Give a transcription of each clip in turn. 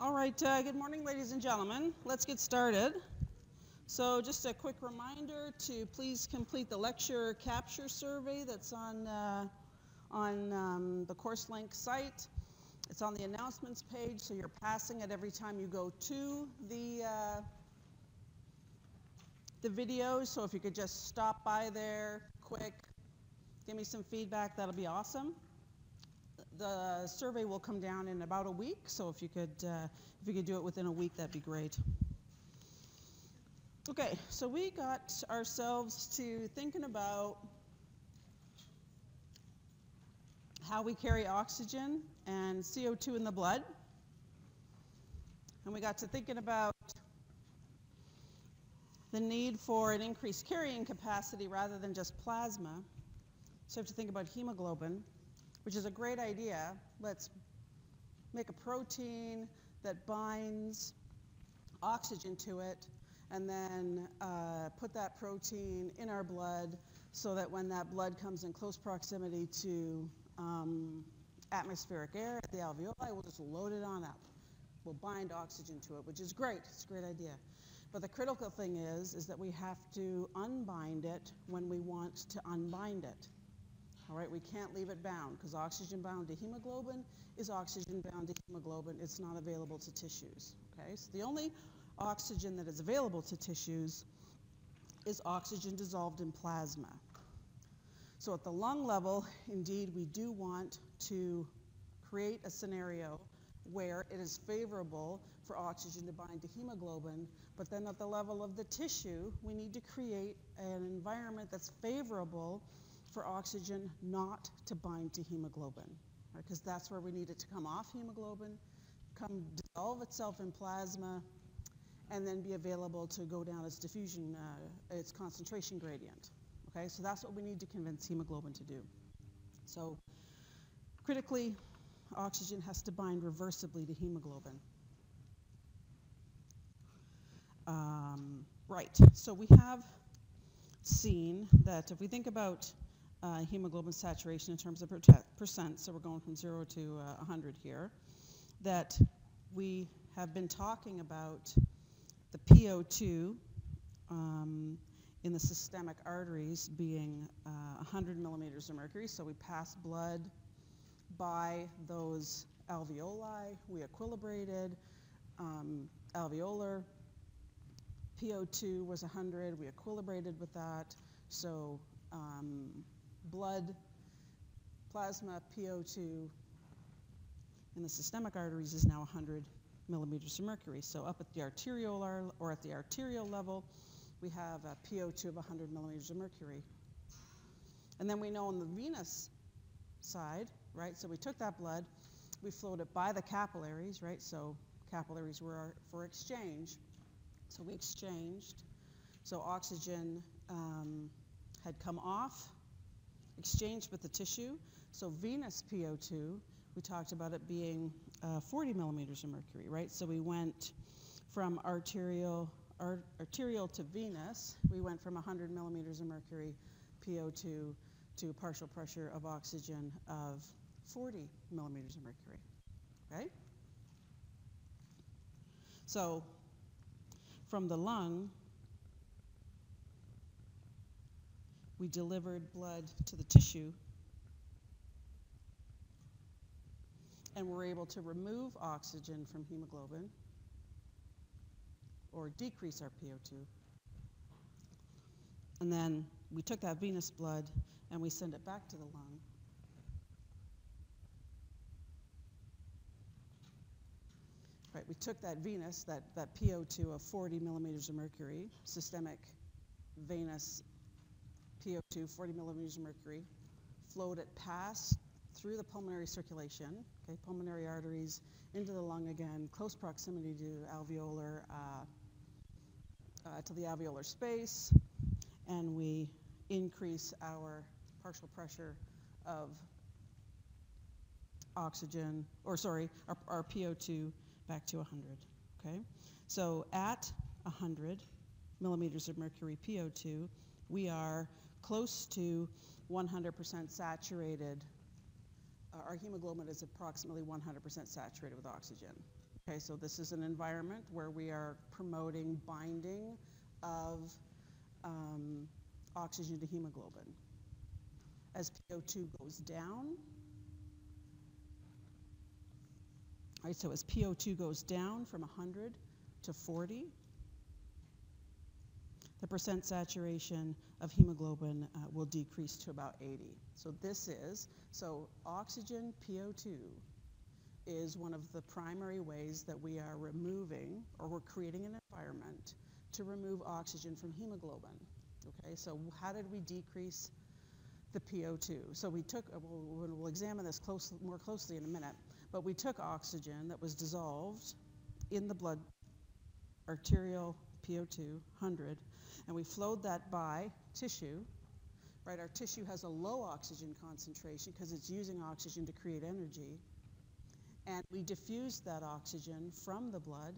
All right, good morning, ladies and gentlemen. Let's get started. So just a quick reminder to please complete the lecture capture survey that's on the CourseLink site. It's on the announcements page, so you're passing it every time you go to the video. So if you could just stop by there quick, give me some feedback, that'll be awesome. The survey will come down in about a week, so if you could do it within a week, that'd be great. Okay, so we got ourselves to thinking about how we carry oxygen and CO2 in the blood, and we got to thinking about the need for an increased carrying capacity rather than just plasma. So we have to think about hemoglobin, which is a great idea. Let's make a protein that binds oxygen to it and then put that protein in our blood so that when that blood comes in close proximity to atmospheric air at the alveoli, we'll just load it on up. We'll bind oxygen to it, which is great. It's a great idea. But the critical thing is that we have to unbind it when we want to unbind it. All right, we can't leave it bound because oxygen bound to hemoglobin is oxygen bound to hemoglobin. It's not available to tissues. Okay, so the only oxygen that is available to tissues is oxygen dissolved in plasma. So at the lung level, indeed, we do want to create a scenario where it is favorable for oxygen to bind to hemoglobin, but then at the level of the tissue, we need to create an environment that's favorable for oxygen not to bind to hemoglobin, because that's where we need it to come off hemoglobin, come dissolve itself in plasma, and then be available to go down its diffusion, its concentration gradient. Okay, so that's what we need to convince hemoglobin to do. So critically, oxygen has to bind reversibly to hemoglobin. Right, so we have seen that if we think about hemoglobin saturation in terms of percent, so we're going from 0 to 100 here, that we have been talking about the PO2 in the systemic arteries being 100 millimeters of mercury. So we pass blood by those alveoli, we equilibrated, alveolar PO2 was 100, we equilibrated with that, so blood, plasma PO2 in the systemic arteries is now 100 millimeters of mercury. So up at the arteriolar or at the arterial level, we have a PO2 of 100 millimeters of mercury. And then we know on the venous side, right, so we took that blood, we flowed it by the capillaries, right, so capillaries were for exchange. So we exchanged. So oxygen had come off, exchanged with the tissue. So venous PO2, we talked about it being 40 millimeters of mercury, right? So we went from arterial to venous, we went from 100 millimeters of mercury PO2 to a partial pressure of oxygen of 40 millimeters of mercury, okay? So from the lung, we delivered blood to the tissue and were able to remove oxygen from hemoglobin or decrease our PO2. And then we took that venous blood and we sent it back to the lung. Right, we took that venous, that PO2 of 40 millimeters of mercury, systemic venous PO2, 40 millimeters of mercury, flowed it past through the pulmonary circulation, okay, pulmonary arteries, into the lung again, close proximity to alveolar, to the alveolar space, and we increase our partial pressure of oxygen, or sorry, our PO2 back to 100, okay? So at 100 millimeters of mercury PO2, we are close to 100% saturated. Our hemoglobin is approximately 100% saturated with oxygen, Okay, so this is an environment where we are promoting binding of oxygen to hemoglobin. As PO2 goes down, right, so as PO2 goes down from 100 to 40, the percent saturation of hemoglobin will decrease to about 80. So oxygen PO2 is one of the primary ways that we are removing, or we're creating an environment to remove oxygen from hemoglobin. Okay, so how did we decrease the PO2? So we took, we'll examine this more closely in a minute, but we took oxygen that was dissolved in the blood, arterial PO2, 100, and we flowed that by tissue, right? Our tissue has a low oxygen concentration because it's using oxygen to create energy, and we diffused that oxygen from the blood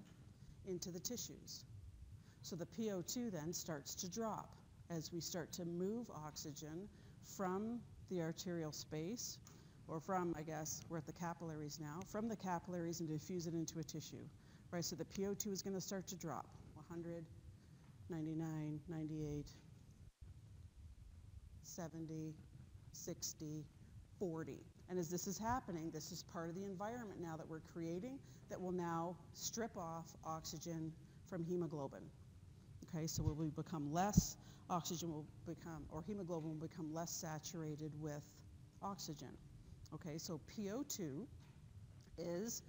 into the tissues. So the PO2 then starts to drop as we start to move oxygen from the arterial space, or from, I guess, we're at the capillaries now, from the capillaries and diffuse it into a tissue, right? So the PO2 is going to start to drop, 100, 99, 98, 70, 60, 40. And as this is happening, this is part of the environment now that we're creating that will now strip off oxygen from hemoglobin. Okay, so we become less, oxygen will become, or hemoglobin will become less saturated with oxygen. Okay, so PO2 is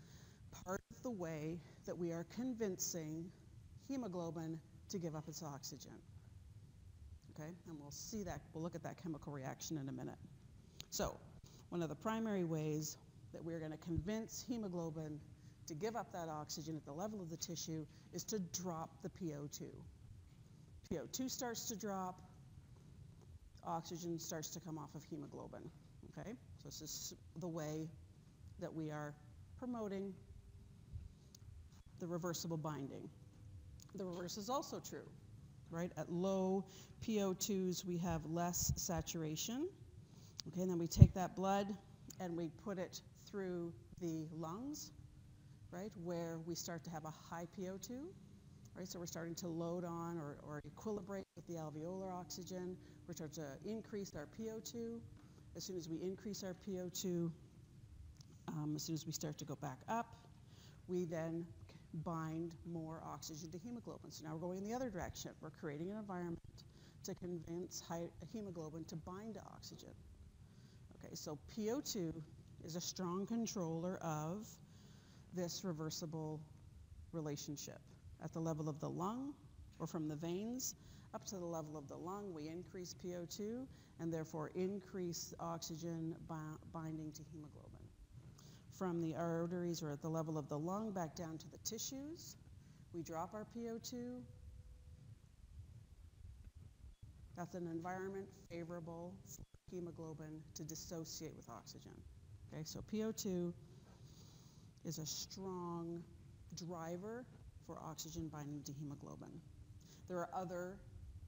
part of the way that we are convincing hemoglobin to give up its oxygen. Okay, and we'll see that, we'll look at that chemical reaction in a minute. So, one of the primary ways that we're going to convince hemoglobin to give up that oxygen at the level of the tissue is to drop the PO2. PO2 starts to drop, oxygen starts to come off of hemoglobin. Okay, so this is the way that we are promoting the reversible binding. The reverse is also true, right? At low PO2s, we have less saturation. Okay, and then we take that blood and we put it through the lungs, right, where we start to have a high PO2, right? So we're starting to load on or equilibrate with the alveolar oxygen. We're starting to increase our PO2. As soon as we increase our PO2, as soon as we start to go back up, we then bind more oxygen to hemoglobin. So now we're going in the other direction. We're creating an environment to convince hemoglobin to bind to oxygen. Okay, so PO2 is a strong controller of this reversible relationship. At the level of the lung, or from the veins, up to the level of the lung, we increase PO2 and therefore increase oxygen binding to hemoglobin. From the arteries, or at the level of the lung, back down to the tissues, we drop our PO2. That's an environment favorable for hemoglobin to dissociate with oxygen. Okay, so PO2 is a strong driver for oxygen binding to hemoglobin. There are other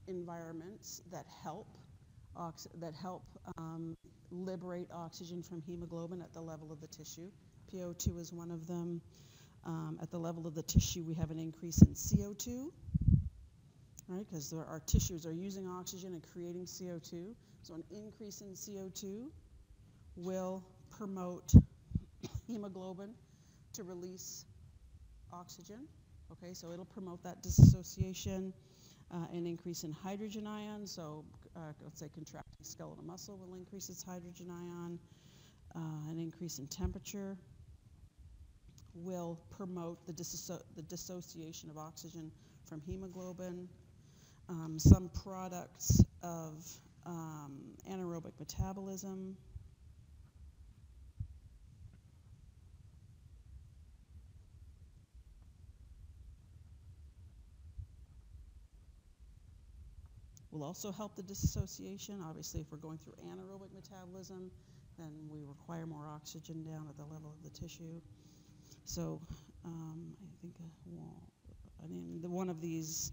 environments that help liberate oxygen from hemoglobin at the level of the tissue. PO2 is one of them. At the level of the tissue, we have an increase in CO2, right? Because our tissues are using oxygen and creating CO2. So an increase in CO2 will promote hemoglobin to release oxygen. Okay, so it'll promote that dissociation. An increase in hydrogen ion, so let's say contracting skeletal muscle will increase its hydrogen ion. An increase in temperature will promote the dissociation of oxygen from hemoglobin. Some products of anaerobic metabolism will also help the dissociation. Obviously, if we're going through anaerobic metabolism, then we require more oxygen down at the level of the tissue. So I think one of these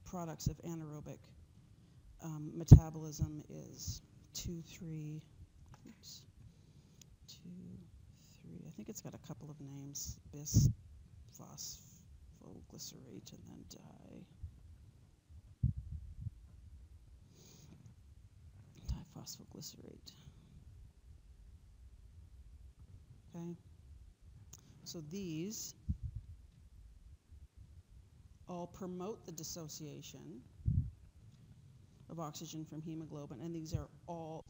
products of anaerobic metabolism is 2,3, I think it's got a couple of names, bisphosphoglycerate and then diphosphoglycerate. Okay, so these all promote the dissociation of oxygen from hemoglobin, and all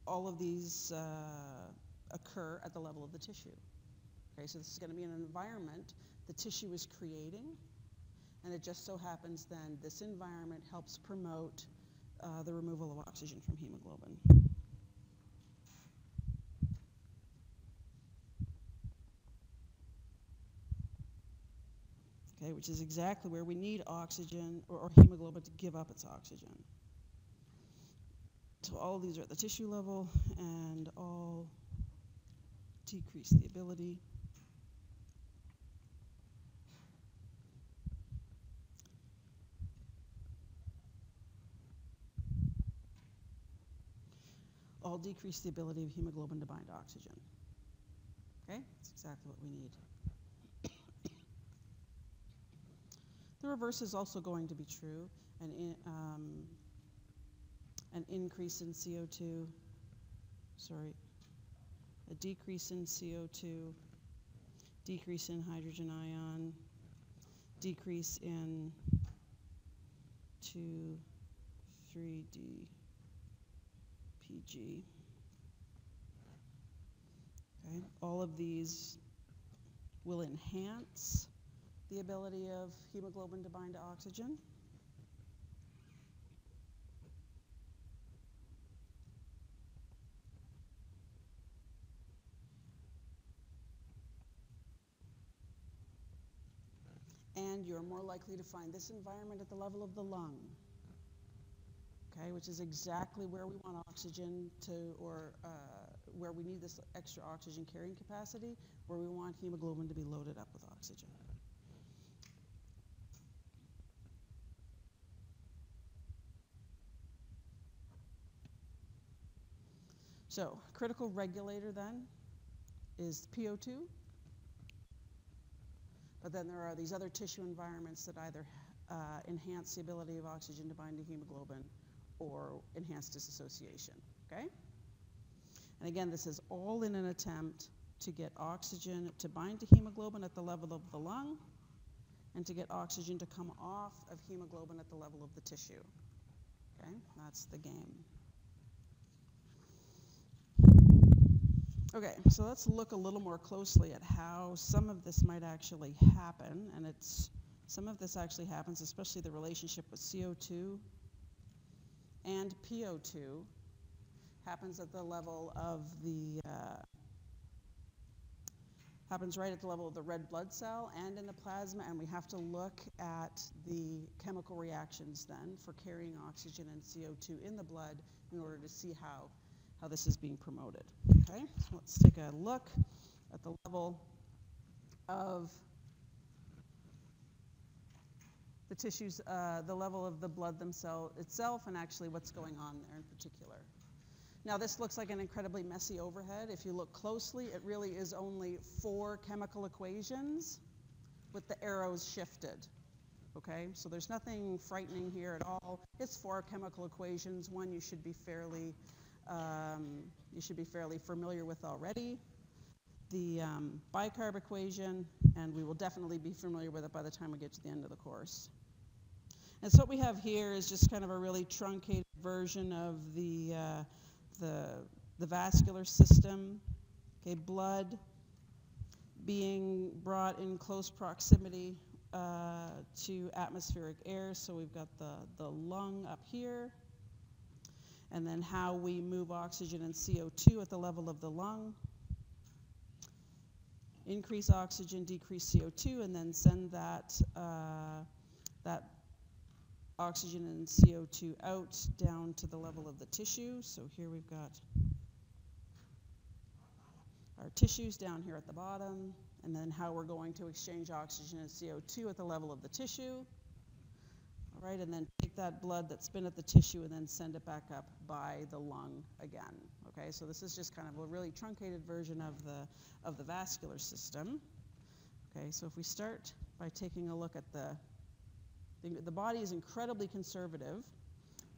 of these occur at the level of the tissue. Okay, so this is going to be an environment the tissue is creating, and it just so happens then this environment helps promote the removal of oxygen from hemoglobin. Okay, which is exactly where we need oxygen or hemoglobin to give up its oxygen. So all of these are at the tissue level and all decrease the ability of hemoglobin to bind oxygen. Okay, that's exactly what we need. The reverse is also going to be true, an increase in CO2, a decrease in CO2, decrease in hydrogen ion, decrease in 2,3-DPG. Okay, all of these will enhance the ability of hemoglobin to bind to oxygen. And you're more likely to find this environment at the level of the lung, okay, which is exactly where we want oxygen to, or where we need this extra oxygen carrying capacity, where we want hemoglobin to be loaded up with oxygen. So, critical regulator then is PO2, but then there are these other tissue environments that either enhance the ability of oxygen to bind to hemoglobin or enhance dissociation, okay? And again, this is all in an attempt to get oxygen to bind to hemoglobin at the level of the lung and to get oxygen to come off of hemoglobin at the level of the tissue, okay? That's the game. Okay, so let's look a little more closely at how some of this might actually happen, and some of this actually happens, especially the relationship with CO2 and PO2 happens at the level of the happens right at the level of the red blood cell and in the plasma, and we have to look at the chemical reactions then for carrying oxygen and CO2 in the blood in order to see how this is being promoted. Okay, so let's take a look at the level of the tissues, the level of the blood itself, and actually what's going on there in particular. Now this looks like an incredibly messy overhead. If you look closely, it really is only 4 chemical equations with the arrows shifted. Okay, so there's nothing frightening here at all. It's 4 chemical equations. One you should be fairly familiar with already. The bicarb equation, and we will definitely be familiar with it by the time we get to the end of the course. And so what we have here is just kind of a really truncated version of the vascular system. Okay, blood being brought in close proximity to atmospheric air. So we've got the lung up here, and then how we move oxygen and CO2 at the level of the lung. Increase oxygen, decrease CO2, and then send that oxygen and CO2 out down to the level of the tissue. So here we've got our tissues down here at the bottom, and then how we're going to exchange oxygen and CO2 at the level of the tissue. all right, and then take that blood that's been at the tissue and then send it back up by the lung again. Okay, so this is just kind of a really truncated version of the vascular system. Okay, so if we start by taking a look at the body is incredibly conservative.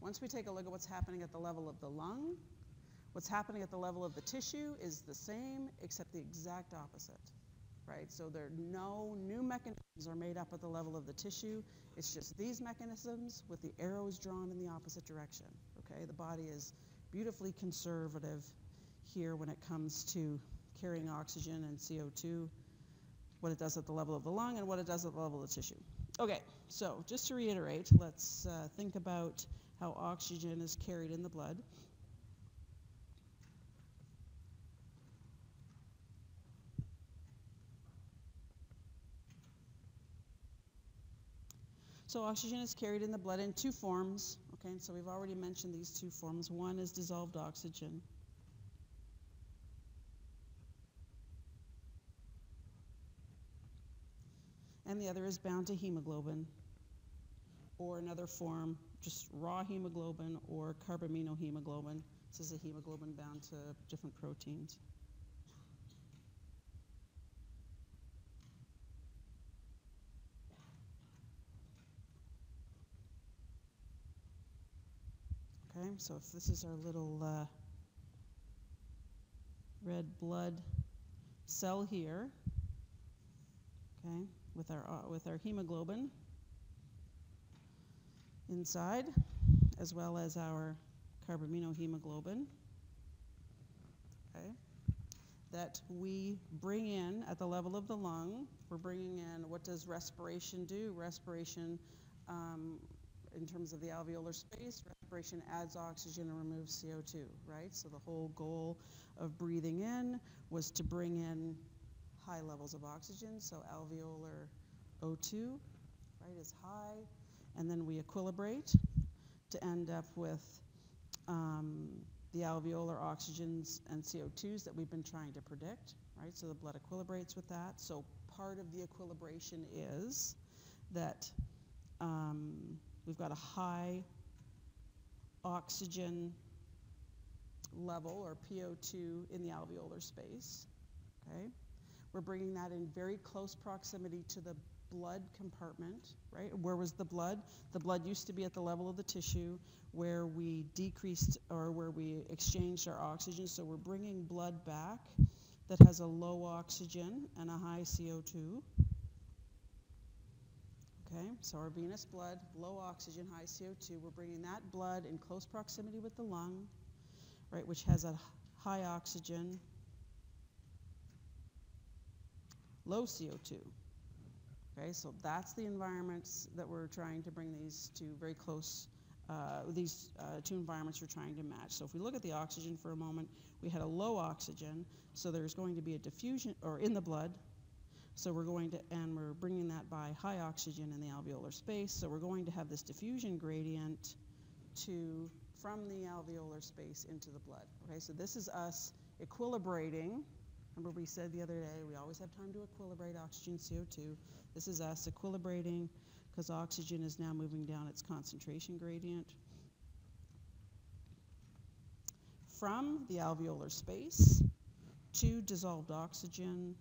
Once we take a look at what's happening at the level of the lung, what's happening at the level of the tissue is the same except the exact opposite, right? So there are no new mechanisms are made up at the level of the tissue. It's just these mechanisms with the arrows drawn in the opposite direction, okay? The body is beautifully conservative here when it comes to carrying oxygen and CO2, what it does at the level of the lung and what it does at the level of the tissue. Okay, so just to reiterate, let's think about how oxygen is carried in the blood. So oxygen is carried in the blood in two forms, okay, so we've already mentioned these two forms. One is dissolved oxygen. And the other is bound to hemoglobin, or another form, just raw hemoglobin or carbaminohemoglobin. This is a hemoglobin bound to different proteins. Okay, so if this is our little red blood cell here, okay, with our hemoglobin inside, as well as our carbaminohemoglobin, okay, that we bring in at the level of the lung. We're bringing in, what does respiration do? Respiration, in terms of the alveolar space, respiration adds oxygen and removes CO2, right? So the whole goal of breathing in was to bring in high levels of oxygen, so alveolar O2, right, is high, and then we equilibrate to end up with the alveolar oxygens and CO2s that we've been trying to predict, right? So the blood equilibrates with that. So part of the equilibration is that we've got a high oxygen level, or PO2, in the alveolar space, okay? We're bringing that in very close proximity to the blood compartment, right? Where was the blood? The blood used to be at the level of the tissue where we decreased, or where we exchanged our oxygen. So we're bringing blood back that has a low oxygen and a high CO2. Okay, so our venous blood, low oxygen, high CO2, we're bringing that blood in close proximity with the lung, right, which has a high oxygen, low CO2. Okay, so that's the environments that we're trying to bring these two very close, two environments we're trying to match. So if we look at the oxygen for a moment, we had a low oxygen, so there's going to be a diffusion, or in the blood, so we're going to, and we're bringing that by high oxygen in the alveolar space, so we're going to have this diffusion gradient from the alveolar space into the blood. Okay, so this is us equilibrating. Remember we said the other day, we always have time to equilibrate oxygen, CO2. This is us equilibrating because oxygen is now moving down its concentration gradient from the alveolar space to dissolved oxygen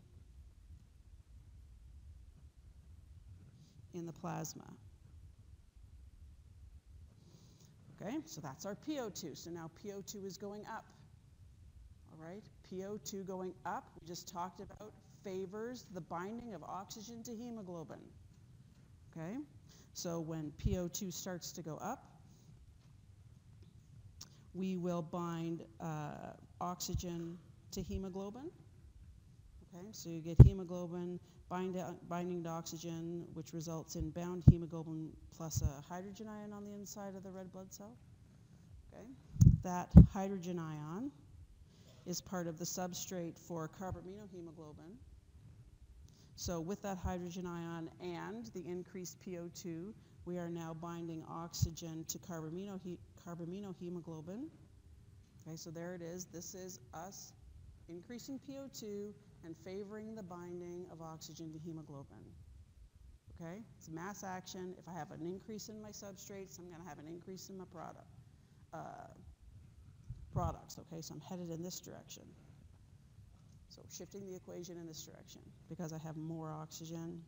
in the plasma. Okay, so that's our PO2. So now PO2 is going up. All right, PO2 going up, we just talked about, favors the binding of oxygen to hemoglobin. Okay, so when PO2 starts to go up, we will bind oxygen to hemoglobin. Okay, so you get hemoglobin binding to oxygen, which results in bound hemoglobin plus a hydrogen ion on the inside of the red blood cell. Okay, that hydrogen ion is part of the substrate for carbaminohemoglobin. So with that hydrogen ion and the increased PO2, we are now binding oxygen to carbaminohemoglobin. Okay, so there it is. This is us increasing PO2 and favoring the binding of oxygen to hemoglobin. okay? It's mass action. If I have an increase in my substrates, I'm going to have an increase in my products, okay? So I'm headed in this direction. So shifting the equation in this direction because I have more oxygen.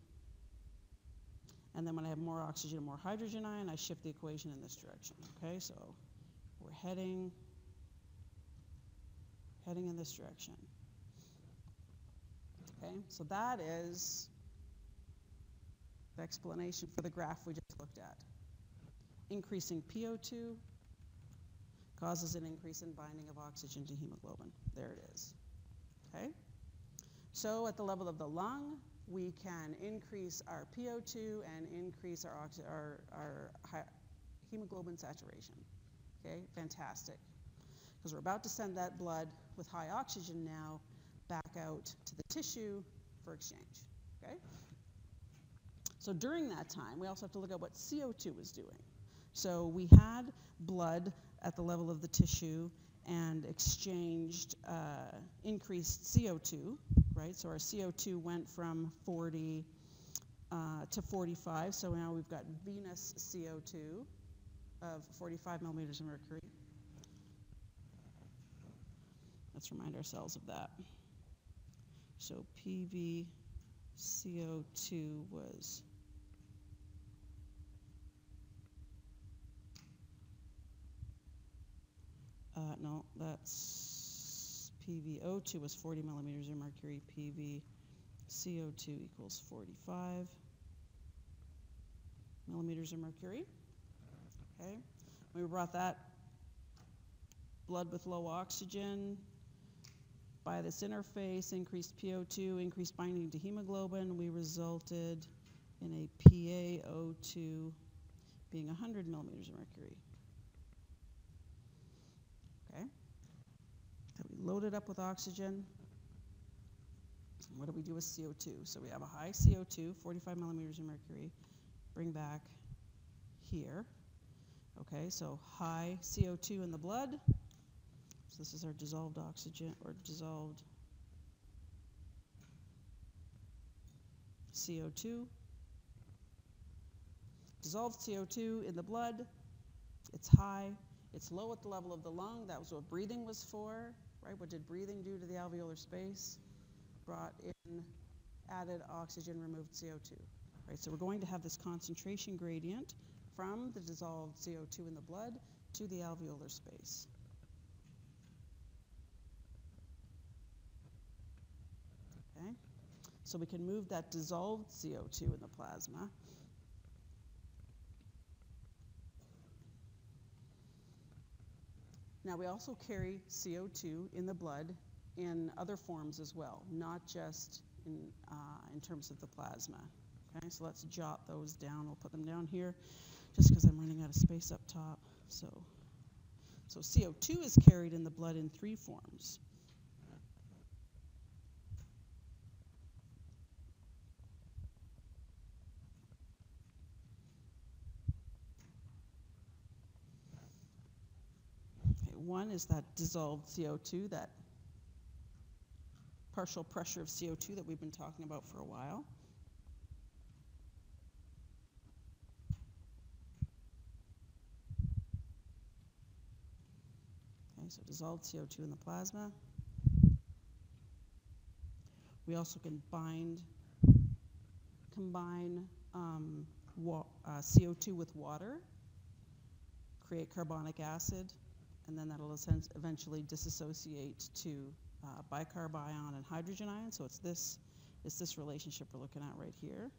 And then when I have more oxygen and more hydrogen ion, I shift the equation in this direction, okay? So we're heading in this direction. Okay, so that is the explanation for the graph we just looked at. Increasing PO2 causes an increase in binding of oxygen to hemoglobin. There it is. Okay? So at the level of the lung, we can increase our PO2 and increase our hemoglobin saturation. Okay, fantastic. Because we're about to send that blood with high oxygen now back out to the tissue for exchange. Okay? So during that time, we also have to look at what CO2 was doing. So we had blood at the level of the tissue and exchanged increased CO2, right? So our CO2 went from 40 to 45. So now we've got venous CO2 of 45 millimeters of mercury. Let's remind ourselves of that. So PV CO2 was no, that's PVO2 was 40 millimeters of mercury. PV CO2 equals 45 millimeters of mercury. Okay, we brought that blood with low oxygen by this interface, increased PO2, increased binding to hemoglobin. We resulted in a PaO2 being 100 millimeters of mercury. Okay, so we load it up with oxygen. What do we do with CO2? So we have a high CO2, 45 millimeters of mercury, bring back here. Okay, so high CO2 in the blood. So this is our dissolved oxygen, or dissolved CO2. Dissolved CO2 in the blood, it's high. It's low at the level of the lung. That was what breathing was for, right? What did breathing do to the alveolar space? Brought in added oxygen, removed CO2, right? So we're going to have this concentration gradient from the dissolved CO2 in the blood to the alveolar space. Okay? So we can move that dissolved CO2 in the plasma Now we also carry CO2 in the blood in other forms as well, not just in terms of the plasma. Okay, so let's jot those down. We'll put them down here just because I'm running out of space up top. So CO2 is carried in the blood in three forms. One is that dissolved CO2, that partial pressure of CO2 that we've been talking about for a while. Okay, so dissolved CO2 in the plasma. We also can combine CO2 with water, create carbonic acid, and then that'll eventually dissociate to bicarb ion and hydrogen ion. So it's this relationship we're looking at right here.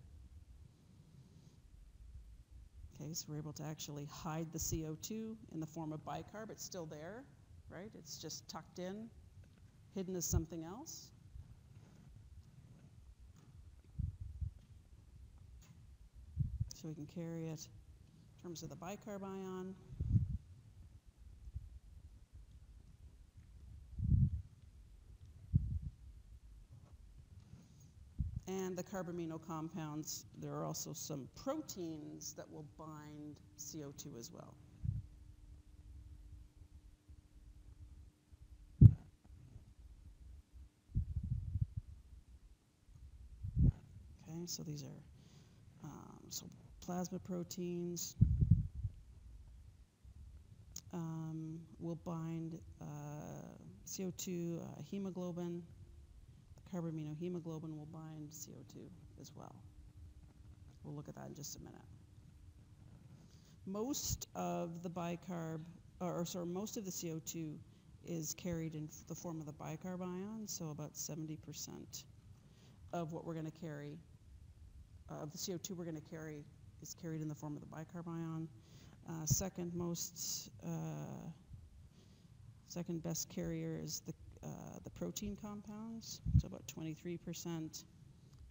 Okay, so we're able to actually hide the CO2 in the form of bicarb. It's still there, right? It's just tucked in, hidden as something else. So we can carry it in terms of the bicarb ion. And the carbamino compounds, there are also some proteins that will bind CO2 as well. Okay, so these are So plasma proteins will bind CO2, hemoglobin. The carbaminohemoglobin will bind CO2 as well. We'll look at that in just a minute. Most of the bicarb, most of the CO2 is carried in the form of the bicarb ion, so about 70% of what we're going to carry, of the CO2 we're going to carry, is carried in the form of the bicarb ion. Second best carrier is the protein compounds, so about 23% in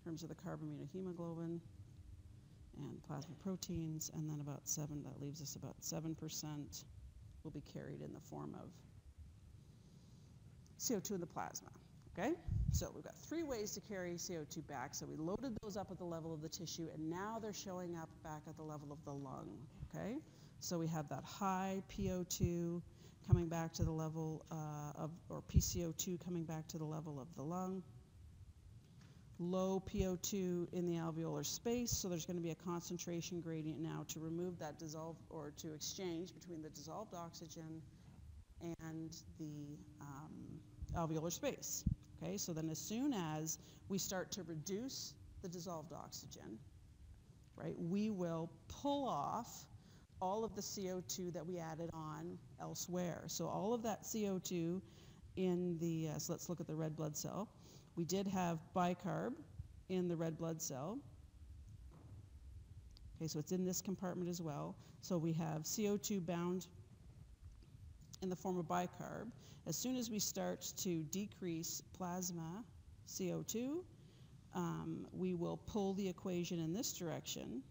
terms of the carbaminohemoglobin and plasma proteins, and then that leaves us about 7% will be carried in the form of CO2 in the plasma. Okay? So we've got 3 ways to carry CO2 back. So we loaded those up at the level of the tissue, and now they're showing up back at the level of the lung. Okay? So we have that high PO2 coming back to the level or PCO2 coming back to the level of the lung. Low PO2 in the alveolar space, so there's going to be a concentration gradient now to remove that or to exchange between the dissolved oxygen and the alveolar space. Okay, so then as soon as we start to reduce the dissolved oxygen, right, we will pull off all of the CO2 that we added on elsewhere. So all of that CO2 in the, so let's look at the red blood cell. We did have bicarb in the red blood cell. Okay, so it's in this compartment as well. So we have CO2 bound in the form of bicarb. As soon as we start to decrease plasma CO2, we will pull the equation in this direction.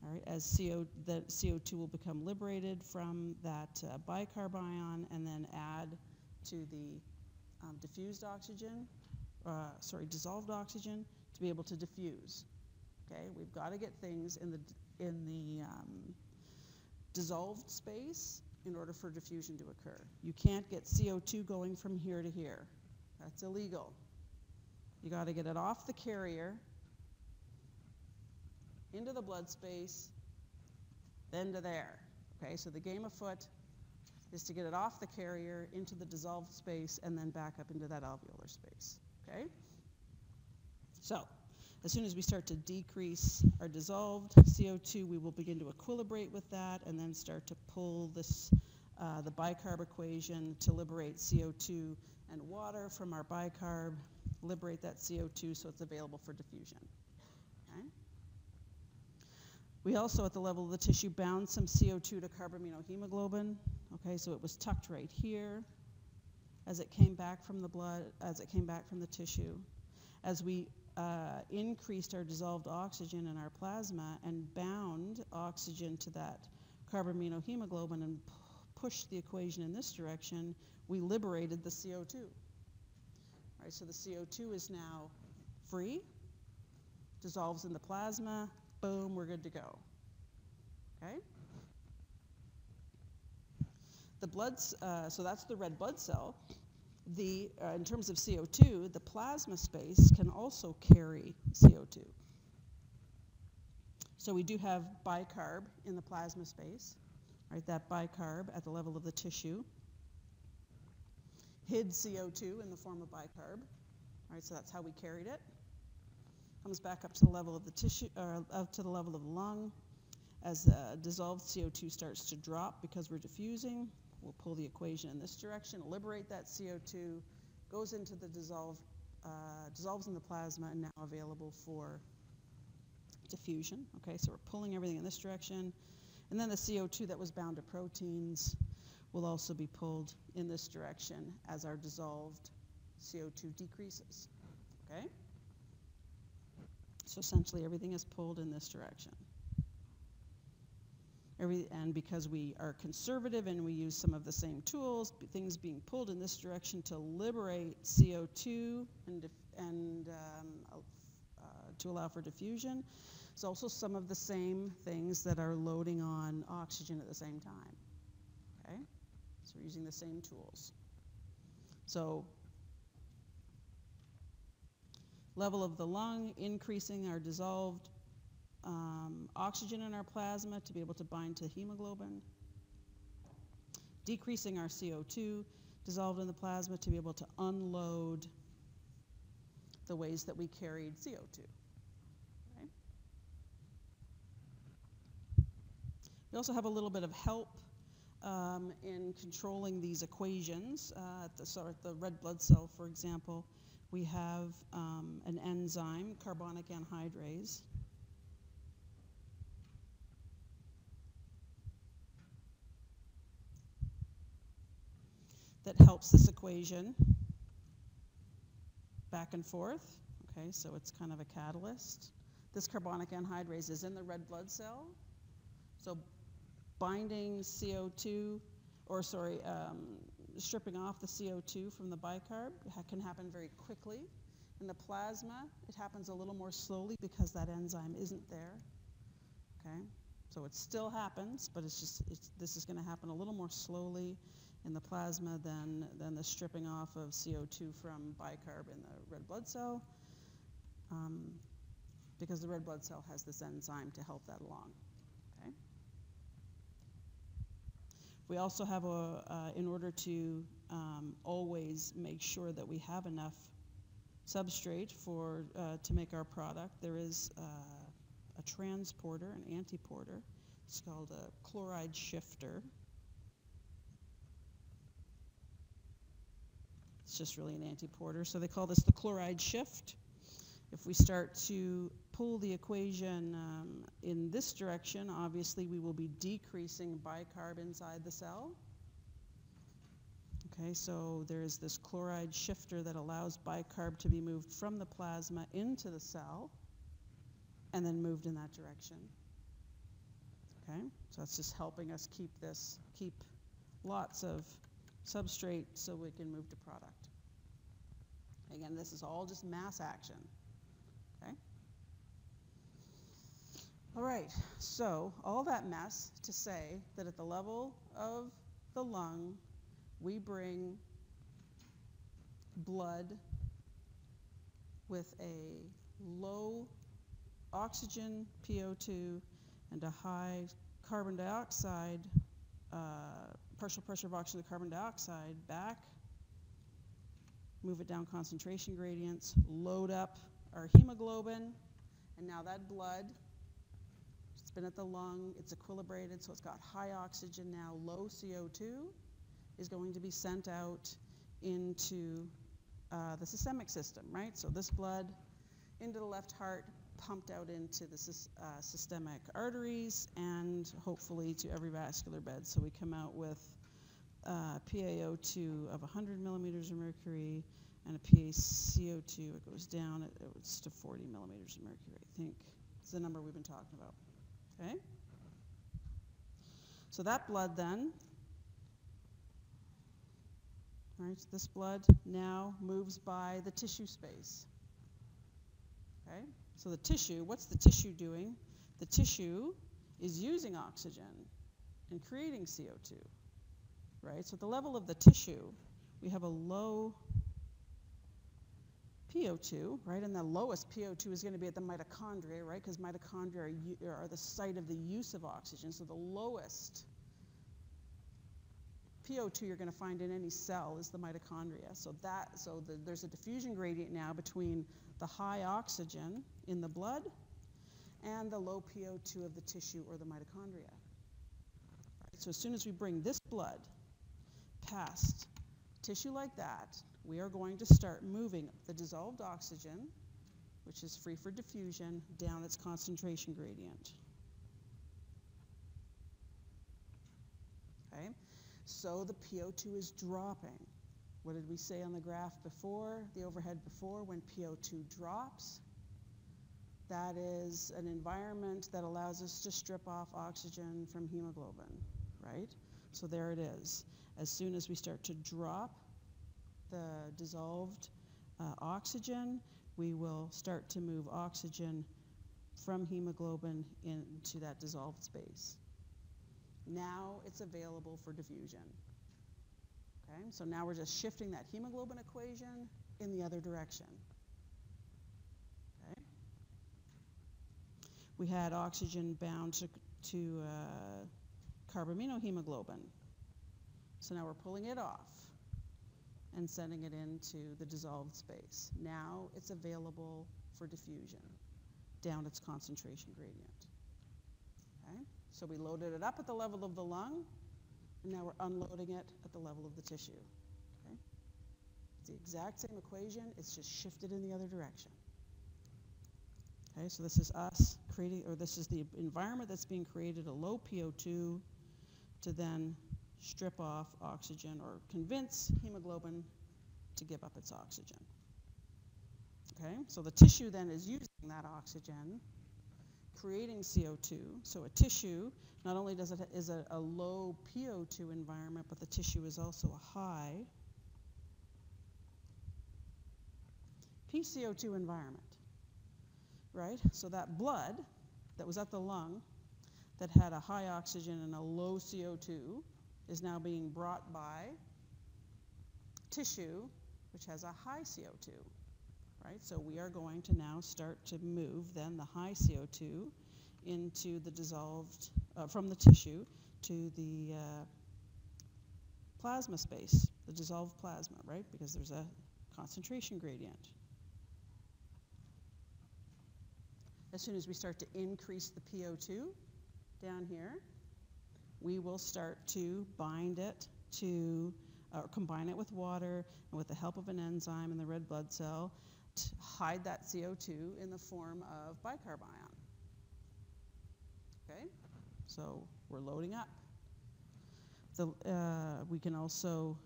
All right, as the CO2 will become liberated from that bicarb ion and then add to the dissolved oxygen to be able to diffuse. Okay, we've got to get things in the dissolved space in order for diffusion to occur. You can't get CO2 going from here to here. That's illegal. You got to get it off the carrier into the blood space, then to there. Okay, so the game afoot is to get it off the carrier into the dissolved space and then back up into that alveolar space. Okay? So, as soon as we start to decrease our dissolved CO2, we will begin to equilibrate with that and then start to pull this, the bicarb equation to liberate CO2 and water from our bicarb, liberate that CO2 so it's available for diffusion. Okay? We also, at the level of the tissue, bound some CO2 to carbaminohemoglobin. Okay, so it was tucked right here as it came back from the blood, as it came back from the tissue. As we increased our dissolved oxygen in our plasma and bound oxygen to that carbaminohemoglobin and pushed the equation in this direction, we liberated the CO2. All right, so the CO2 is now free, dissolves in the plasma, boom, we're good to go. Okay? The blood's, so that's the red blood cell. In terms of CO2, the plasma space can also carry CO2. So we do have bicarb in the plasma space, right? That bicarb at the level of the tissue hid CO2 in the form of bicarb, right? So that's how we carried it. Comes back up to the level of the tissue, up to the level of the lung. As dissolved CO2 starts to drop because we're diffusing, we'll pull the equation in this direction, liberate that CO2, goes into the dissolves in the plasma and now available for diffusion. Okay, so we're pulling everything in this direction. And then the CO2 that was bound to proteins will also be pulled in this direction as our dissolved CO2 decreases. Okay? So essentially everything is pulled in this direction. And because we are conservative and we use some of the same tools, things being pulled in this direction to liberate CO2 and to allow for diffusion. It's also some of the same things that are loading on oxygen at the same time. Okay? So we're using the same tools. So level of the lung, increasing our dissolved oxygen in our plasma to be able to bind to hemoglobin, decreasing our CO2 dissolved in the plasma to be able to unload the ways that we carried CO2. Okay? We also have a little bit of help in controlling these equations. At the red blood cell, for example, we have an enzyme, carbonic anhydrase, that helps this equation back and forth. Okay, so it's kind of a catalyst. This carbonic anhydrase is in the red blood cell. So binding CO2, or sorry, stripping off the CO2 from the bicarb can happen very quickly. In the plasma, it happens a little more slowly because that enzyme isn't there. Okay, so it still happens, but this is going to happen a little more slowly in the plasma than the stripping off of CO2 from bicarb in the red blood cell, because the red blood cell has this enzyme to help that along. Okay. We also have in order to always make sure that we have enough substrate to make our product, there is a transporter, an antiporter. It's called a chloride shifter. It's just really an antiporter. So they call this the chloride shift. If we start to pull the equation in this direction, obviously we will be decreasing bicarb inside the cell. Okay, so there's this chloride shifter that allows bicarb to be moved from the plasma into the cell and then moved in that direction. Okay, so that's just helping us keep lots of substrate so we can move to product. Again, this is all just mass action. Okay? All right, so all that mess to say that at the level of the lung, we bring blood with a low oxygen, PO2, and a high carbon dioxide, partial pressure of oxygen to carbon dioxide back, move it down concentration gradients, load up our hemoglobin, and now that blood, it's been at the lung, it's equilibrated, so it's got high oxygen now, low CO2, is going to be sent out into the systemic system, right? So this blood into the left heart, pumped out into the systemic arteries, and hopefully to every vascular bed. So we come out with PaO2 of 100 millimeters of mercury, and a PaCO2, it goes down, it's to 40 millimeters of mercury, I think. It's the number we've been talking about, okay? So that blood then, all right, this blood now moves by the tissue space, okay? So the tissue, what's the tissue doing? The tissue is using oxygen and creating CO2, right? So at the level of the tissue, we have a low PO2, right? And the lowest PO2 is going to be at the mitochondria, right? Because mitochondria are the site of the use of oxygen. So the lowest PO2 you're going to find in any cell is the mitochondria. So there's a diffusion gradient now between the high oxygen in the blood and the low PO2 of the tissue or the mitochondria. Right, so as soon as we bring this blood past tissue like that, we are going to start moving the dissolved oxygen, which is free for diffusion, down its concentration gradient. Okay, so the PO2 is dropping. What did we say on the graph before, the overhead before, when PO2 drops? That is an environment that allows us to strip off oxygen from hemoglobin, right? So there it is. As soon as we start to drop the dissolved oxygen, we will start to move oxygen from hemoglobin into that dissolved space. Now it's available for diffusion. Okay, so now we're just shifting that hemoglobin equation in the other direction. Okay. we had oxygen bound to carbaminohemoglobin. So now we're pulling it off and sending it into the dissolved space. Now it's available for diffusion down its concentration gradient. Okay? So we loaded it up at the level of the lung, and now we're unloading it at the level of the tissue. Okay? It's the exact same equation, it's just shifted in the other direction. Okay, so this is us creating, or this is the environment that's being created, a low PO2, to then strip off oxygen or convince hemoglobin to give up its oxygen. Okay, so the tissue then is using that oxygen, creating CO2. So a tissue, not only does it is a low PO2 environment, but the tissue is also a high PCO2 environment. Right? So that blood that was at the lung that had a high oxygen and a low CO2 is now being brought by tissue which has a high CO2. Right? So we are going to now start to move then the high CO2 into the dissolved, from the tissue to the plasma space, the dissolved plasma, right? Because there's a concentration gradient. As soon as we start to increase the PO2 down here, we will start to bind it to, or combine it with water, and with the help of an enzyme in the red blood cell, to hide that CO2 in the form of bicarb ion. Okay? So we're loading up. We can also,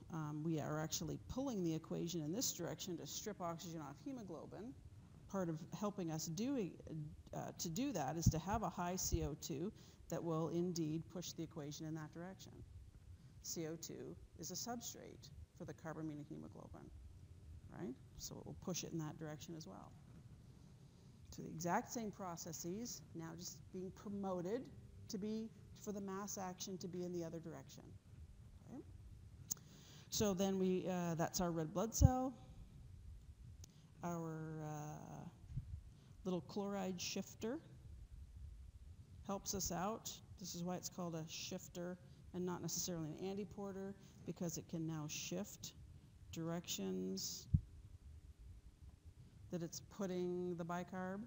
we are actually pulling the equation in this direction to strip oxygen off hemoglobin. Part of helping us to do that is to have a high CO2 that will indeed push the equation in that direction. CO2 is a substrate for the carbaminohemoglobin, right? So it will push it in that direction as well. So the exact same processes, now just being promoted to be, for the mass action to be in the other direction. Okay? So then that's our red blood cell. Our little chloride shifter helps us out. This is why it's called a shifter and not necessarily an antiporter, because it can now shift directions that it's putting the bicarb,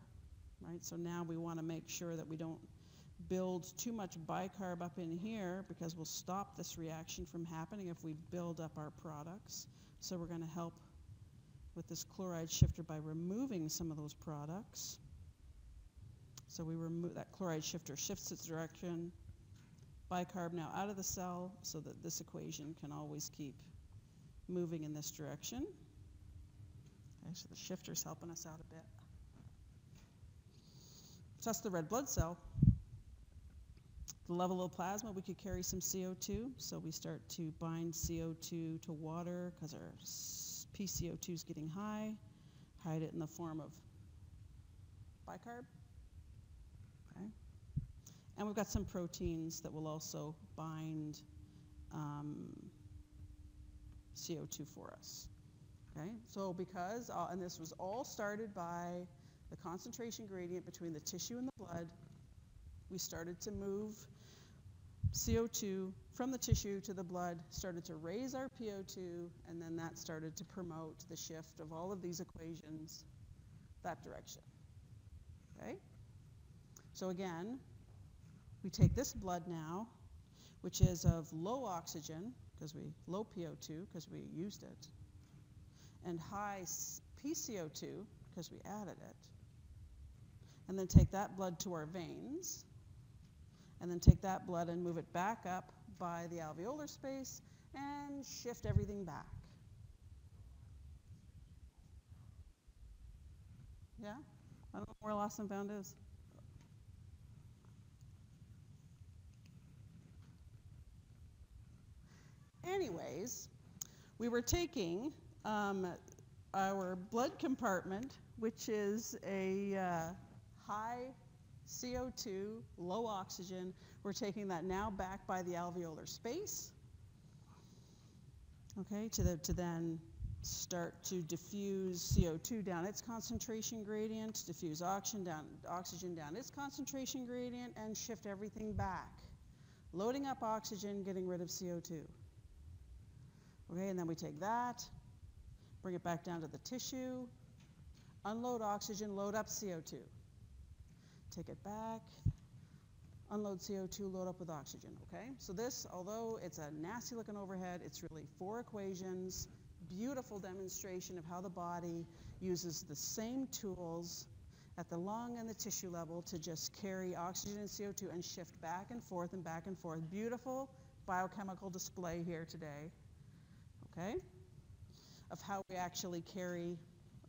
right? So now we want to make sure that we don't build too much bicarb up in here, because we'll stop this reaction from happening if we build up our products. So we're going to help with this chloride shifter by removing some of those products. So we remove that chloride shifter, shifts its direction, bicarb now out of the cell, so that this equation can always keep moving in this direction. Okay, so the shifter's helping us out a bit. So that's the red blood cell. The level of plasma, we could carry some CO2, so we start to bind CO2 to water because our PCO2 is getting high, hide it in the form of bicarb. Okay. And we've got some proteins that will also bind CO2 for us. Okay, so because, and this was all started by the concentration gradient between the tissue and the blood, we started to move CO2 from the tissue to the blood, started to raise our PO2, and then that started to promote the shift of all of these equations that direction. Okay? So again, we take this blood now, which is of low oxygen, low PO2, because we used it, and high PCO2, because we added it, and then take that blood to our veins, and then take that blood and move it back up by the alveolar space and shift everything back. Yeah? I don't know where lost and found is. Anyways, we were taking our blood compartment, which is a high CO2, low oxygen. We're taking that now back by the alveolar space, okay, to then start to diffuse CO2 down its concentration gradient, diffuse oxygen down its concentration gradient, and shift everything back. Loading up oxygen, getting rid of CO2. Okay, and then we take that, bring it back down to the tissue, unload oxygen, load up CO2. Take it back, unload CO2, load up with oxygen, okay? So this, although it's a nasty looking overhead, it's really 4 equations, beautiful demonstration of how the body uses the same tools at the lung and the tissue level to just carry oxygen and CO2 and shift back and forth and back and forth. Beautiful biochemical display here today, okay, of how we actually carry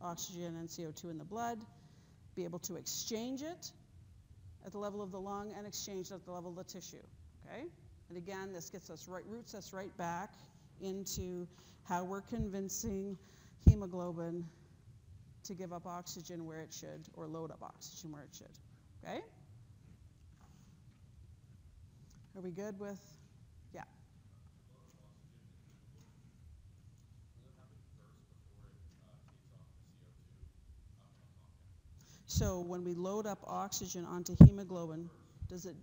oxygen and CO2 in the blood, be able to exchange it at the level of the lung and exchange it at the level of the tissue, okay? And again, this roots us right back into how we're convincing hemoglobin to give up oxygen where it should, or load up oxygen where it should, okay? Are we good with, yeah? So when we load up oxygen onto hemoglobin, does it?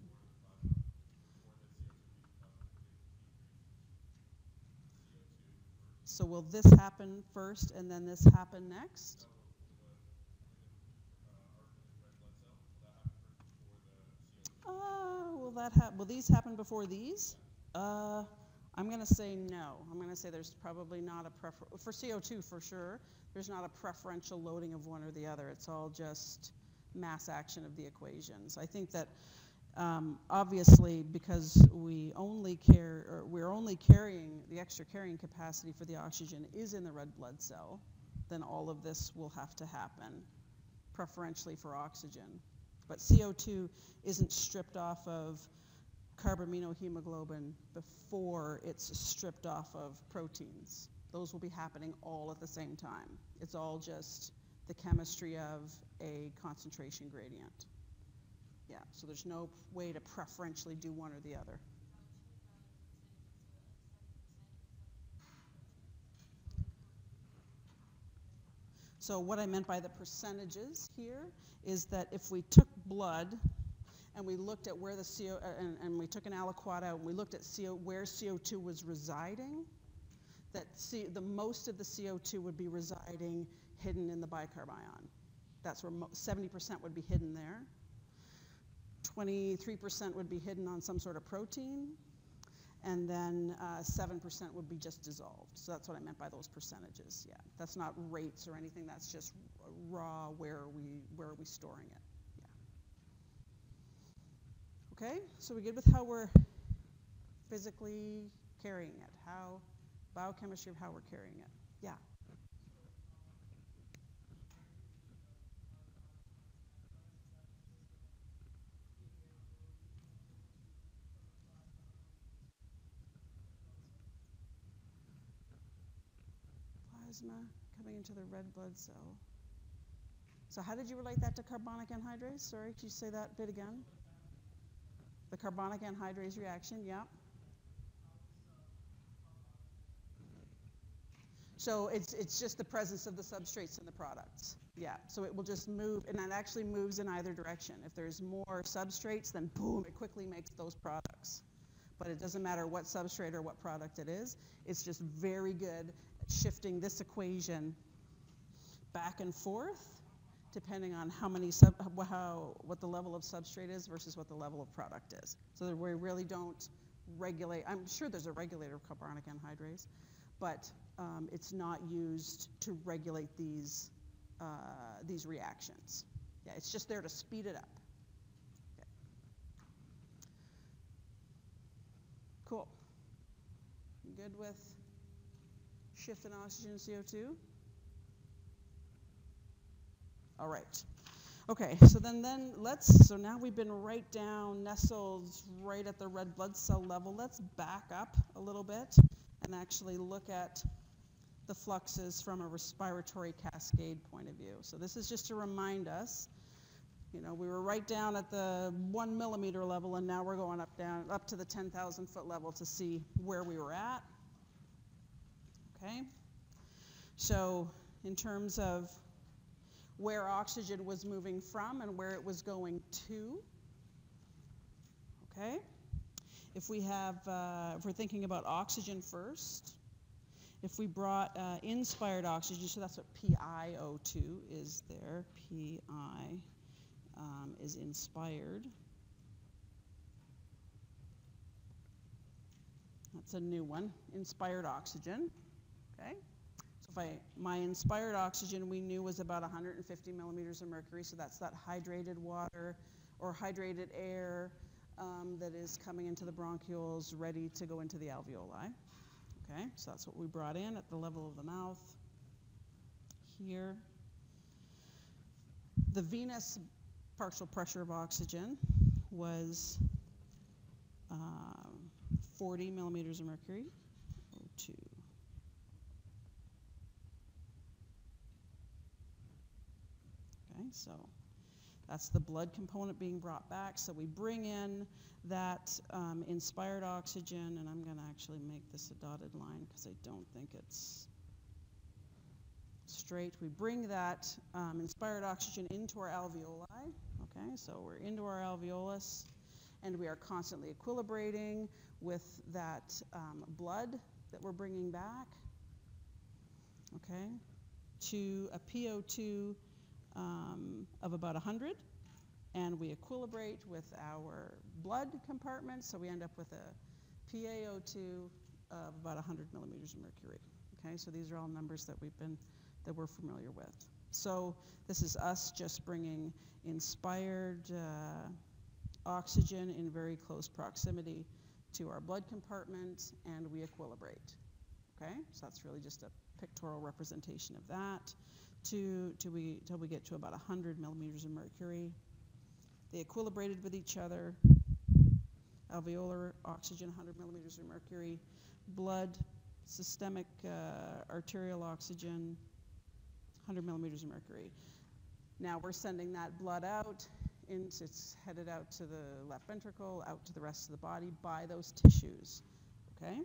So will this happen first and then this happen next? Will these happen before these? I'm going to say no. I'm going to say there's probably not a preference. For CO2 for sure, there's not a preferential loading of one or the other. It's all just mass action of the equations. I think that obviously because we're only carrying, the extra carrying capacity for the oxygen is in the red blood cell, then all of this will have to happen preferentially for oxygen. But CO2 isn't stripped off of carbaminohemoglobin before it's stripped off of proteins. Those will be happening all at the same time. It's all just the chemistry of a concentration gradient. Yeah, so there's no way to preferentially do one or the other. So what I meant by the percentages here is that if we took blood and we looked at where the CO, and we took an aliquot out and we looked at where CO2 was residing, that the most of the CO2 would be residing hidden in the bicarb ion. That's where 70% would be hidden there. 23% would be hidden on some sort of protein, and then 7% would be just dissolved. So that's what I meant by those percentages. Yeah, that's not rates or anything. That's just raw. Where are we storing it? Yeah. Okay. So we're good with how we're physically carrying it. How biochemistry of how we're carrying it. Yeah. Plasma coming into the red blood cell. So how did you relate that to carbonic anhydrase? Sorry, could you say that bit again? The carbonic anhydrase reaction, yeah. So it's just the presence of the substrates in the products. Yeah, so it will just move, and that actually moves in either direction. If there's more substrates, then boom, it quickly makes those products. But it doesn't matter what substrate or what product it is. It's just very good at shifting this equation back and forth, depending on what the level of substrate is versus what the level of product is. So that we really don't regulate. I'm sure there's a regulator of carbonic anhydrase, but it's not used to regulate these reactions. Yeah, it's just there to speed it up. Okay. Cool. Good with shifting oxygen and CO2? All right. Okay, so so now we've been right down, nestled right at the red blood cell level. Let's back up a little bit and actually look at the fluxes from a respiratory cascade point of view. So this is just to remind us, we were right down at the 1 millimeter level, and now we're going up to the 10,000 foot level to see where we were at. Okay. So in terms of where oxygen was moving from and where it was going to, okay? If we have, if we're thinking about oxygen first, if we brought inspired oxygen, so that's what PiO2 is there. Pi is inspired. That's a new one, inspired oxygen, okay? So if my inspired oxygen we knew was about 150 millimeters of mercury, so that's that hydrated water or hydrated air that is coming into the bronchioles ready to go into the alveoli. Okay, so that's what we brought in at the level of the mouth here. The venous partial pressure of oxygen was 40 millimeters of mercury, O2. Okay, so that's the blood component being brought back. So we bring in that inspired oxygen, and I'm going to actually make this a dotted line because I don't think it's straight. We bring that inspired oxygen into our alveoli. Okay, so we're into our alveolus, and we are constantly equilibrating with that blood that we're bringing back, okay, to a PO2 of about 100, and we equilibrate with our blood compartment, so we end up with a PaO2 of about 100 millimeters of mercury. Okay, so these are all numbers that we're familiar with. So this is us just bringing inspired oxygen in very close proximity to our blood compartment, and we equilibrate. Okay, so that's really just a pictorial representation of that till we get to about 100 millimeters of mercury. They equilibrated with each other. Alveolar oxygen, 100 millimeters of mercury. Blood, systemic arterial oxygen, 100 millimeters of mercury. Now we're sending that blood out. It's headed out to the left ventricle, out to the rest of the body by those tissues. Okay?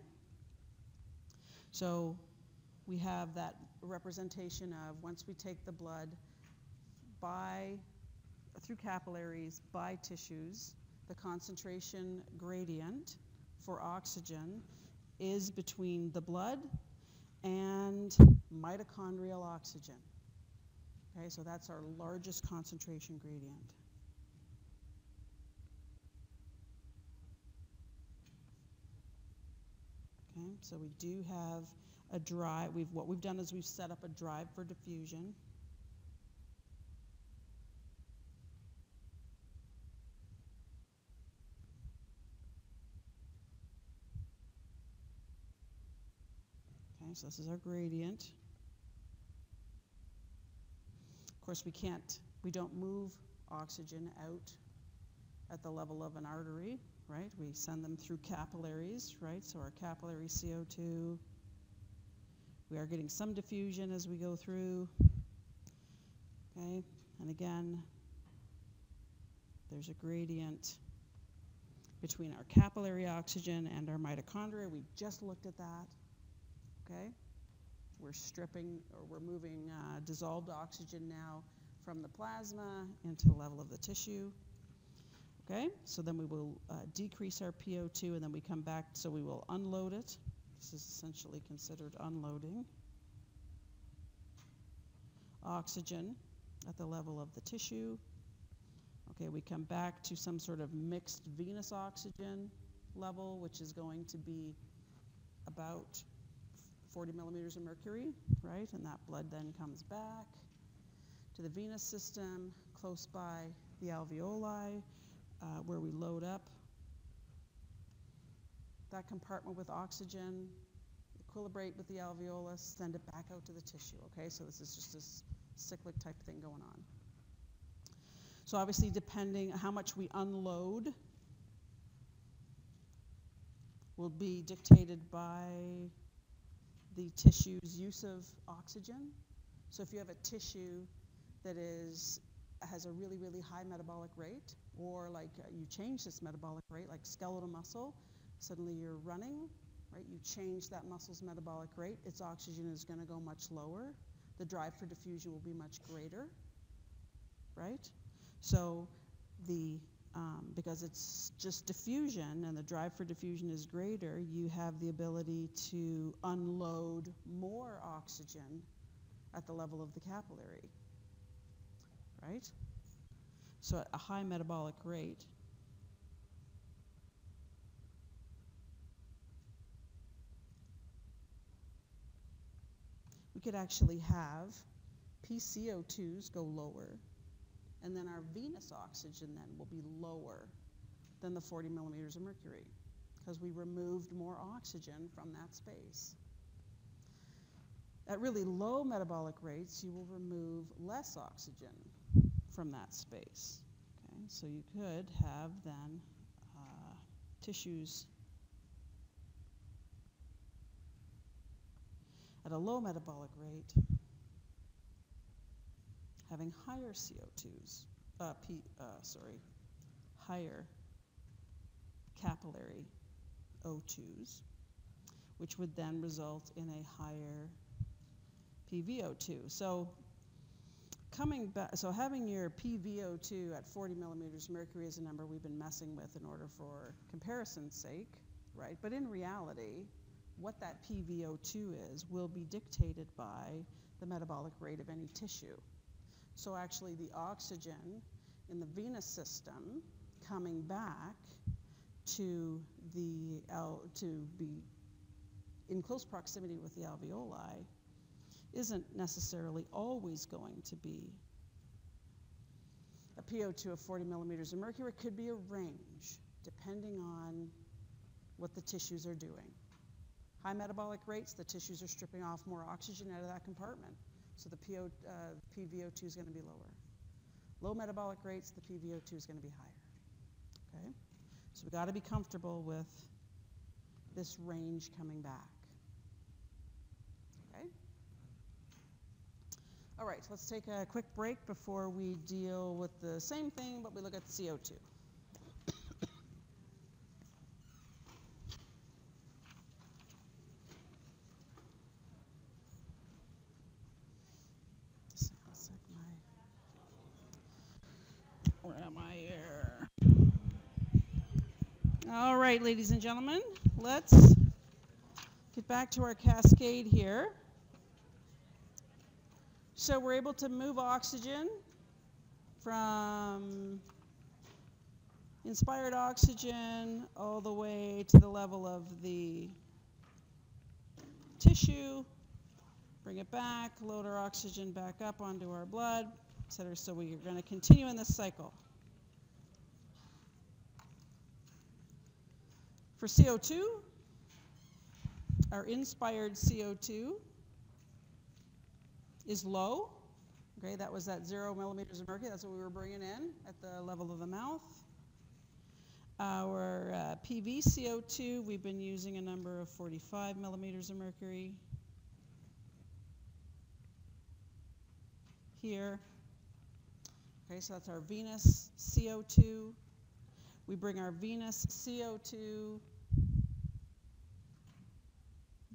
So we have that representation of once we take the blood through capillaries by tissues, the concentration gradient for oxygen is between the blood and mitochondrial oxygen. Okay, so that's our largest concentration gradient. Okay, so we do have a drive. What we've done is we've set up a drive for diffusion. Okay, so this is our gradient. Of course, we don't move oxygen out at the level of an artery, right? We send them through capillaries, right? So our capillary CO2, we are getting some diffusion as we go through, okay? And again, there's a gradient between our capillary oxygen and our mitochondria. We just looked at that, okay? We're stripping, or we're moving dissolved oxygen now from the plasma into the level of the tissue. Okay, so then we will decrease our PO2, and then we come back, so we will unload it. This is essentially considered unloading. Oxygen at the level of the tissue. Okay, we come back to some sort of mixed venous oxygen level, which is going to be about 40 millimeters of mercury, right? And that blood then comes back to the venous system close by the alveoli, where we load up that compartment with oxygen, equilibrate with the alveolus, send it back out to the tissue, okay? So this is just this cyclic type thing going on. So obviously, depending how much we unload will be dictated by the tissue's use of oxygen. So if you have a tissue that has a really, really high metabolic rate, or like you change this metabolic rate, like skeletal muscle, suddenly you're running, right? You change that muscle's metabolic rate, its oxygen is going to go much lower. The drive for diffusion will be much greater, right? So because it's just diffusion and the drive for diffusion is greater, you have the ability to unload more oxygen at the level of the capillary, right? So at a high metabolic rate, we could actually have PCO2s go lower, and then our venous oxygen then will be lower than the 40 millimeters of mercury because we removed more oxygen from that space. At really low metabolic rates, you will remove less oxygen from that space. Okay, so you could have then tissues at a low metabolic rate having higher CO2s, higher capillary O2s, which would then result in a higher PVO2. So coming back, so having your PVO2 at 40 millimeters mercury is a number we've been messing with in order for comparison's sake, right? But in reality, what that PVO2 is will be dictated by the metabolic rate of any tissue. So actually the oxygen in the venous system coming back to be in close proximity with the alveoli isn't necessarily always going to be a PO2 of 40 millimeters of mercury. It could be a range depending on what the tissues are doing. High metabolic rates, the tissues are stripping off more oxygen out of that compartment, so the PVO2 is going to be lower. Low metabolic rates, the PVO2 is going to be higher. Okay? So we've got to be comfortable with this range coming back. Okay? All right, let's take a quick break before we deal with the same thing, but we look at the CO2. Where am I here? All right, ladies and gentlemen, let's get back to our cascade here. So we're able to move oxygen from inspired oxygen all the way to the level of the tissue, bring it back, load our oxygen back up onto our blood, etc. So we're going to continue in this cycle. For CO2, our inspired CO2 is low. Okay, that was at 0 millimeters of mercury. That's what we were bringing in at the level of the mouth. Our PVCO2, we've been using a number of 45 millimeters of mercury here. Okay, so that's our venous CO2. We bring our venous CO2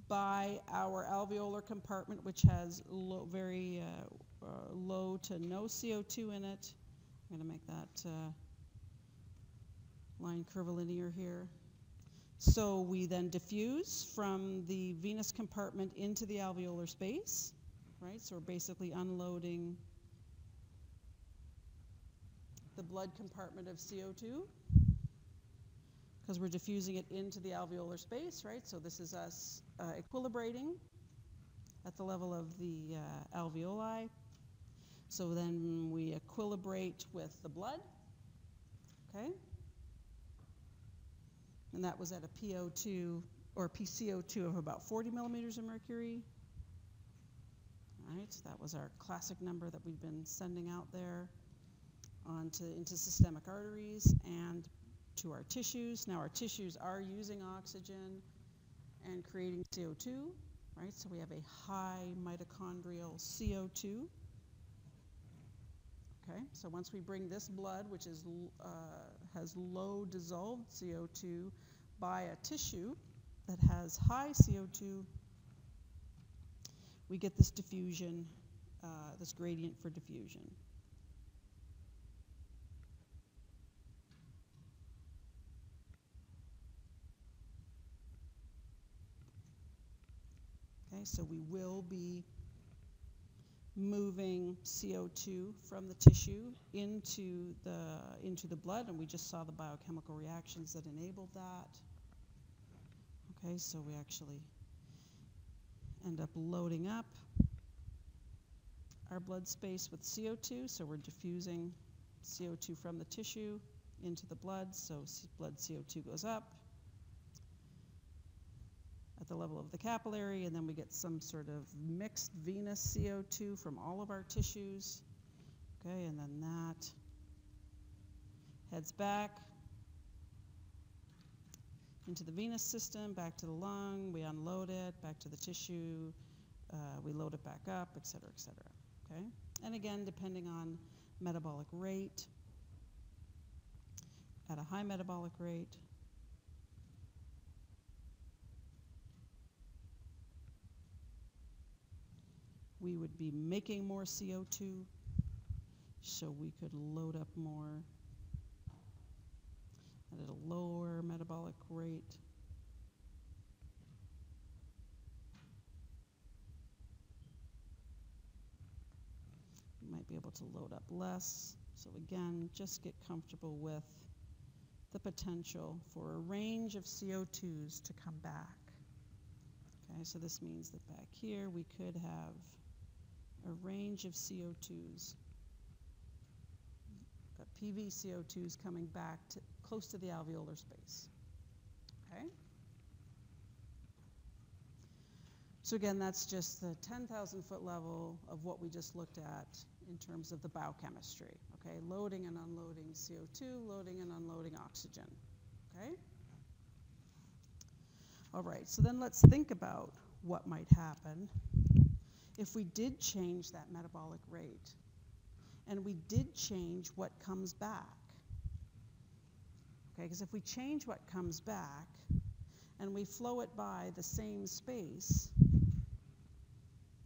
by our alveolar compartment, which has very low to no CO2 in it. I'm going to make that line curvilinear here. So we then diffuse from the venous compartment into the alveolar space, right? So we're basically unloading the blood compartment of CO2 because we're diffusing it into the alveolar space, right? So this is us equilibrating at the level of the alveoli. So then we equilibrate with the blood, okay? And that was at a PO2 or PCO2 of about 40 millimeters of mercury. All right, so that was our classic number that we've been sending out there into systemic arteries and to our tissues. Now our tissues are using oxygen and creating CO2, right? So we have a high mitochondrial CO2. Okay, so once we bring this blood, which has low dissolved CO2, by a tissue, that has high CO2, we get this diffusion, this gradient for diffusion. Okay, so we will be moving CO2 from the tissue into the blood, and we just saw the biochemical reactions that enabled that. Okay, so we actually end up loading up our blood space with CO2, so we're diffusing CO2 from the tissue into the blood, so blood CO2 goes up at the level of the capillary, and then we get some sort of mixed venous CO2 from all of our tissues. Okay, and then that heads back into the venous system, back to the lung, we unload it, back to the tissue, we load it back up, et cetera, okay? And again, depending on metabolic rate, at a high metabolic rate, we would be making more CO2, so we could load up more. And at a lower metabolic rate, you might be able to load up less. So again, just get comfortable with the potential for a range of CO2s to come back. Okay, so this means that back here we could have a range of CO2s. Got PV CO2s coming back to close to the alveolar space. Okay? So again, that's just the 10,000 foot level of what we just looked at in terms of the biochemistry. Okay, loading and unloading CO2, loading and unloading oxygen. Okay? All right, so then let's think about what might happen if we did change that metabolic rate and we did change what comes back. Okay, because if we change what comes back and we flow it by the same space,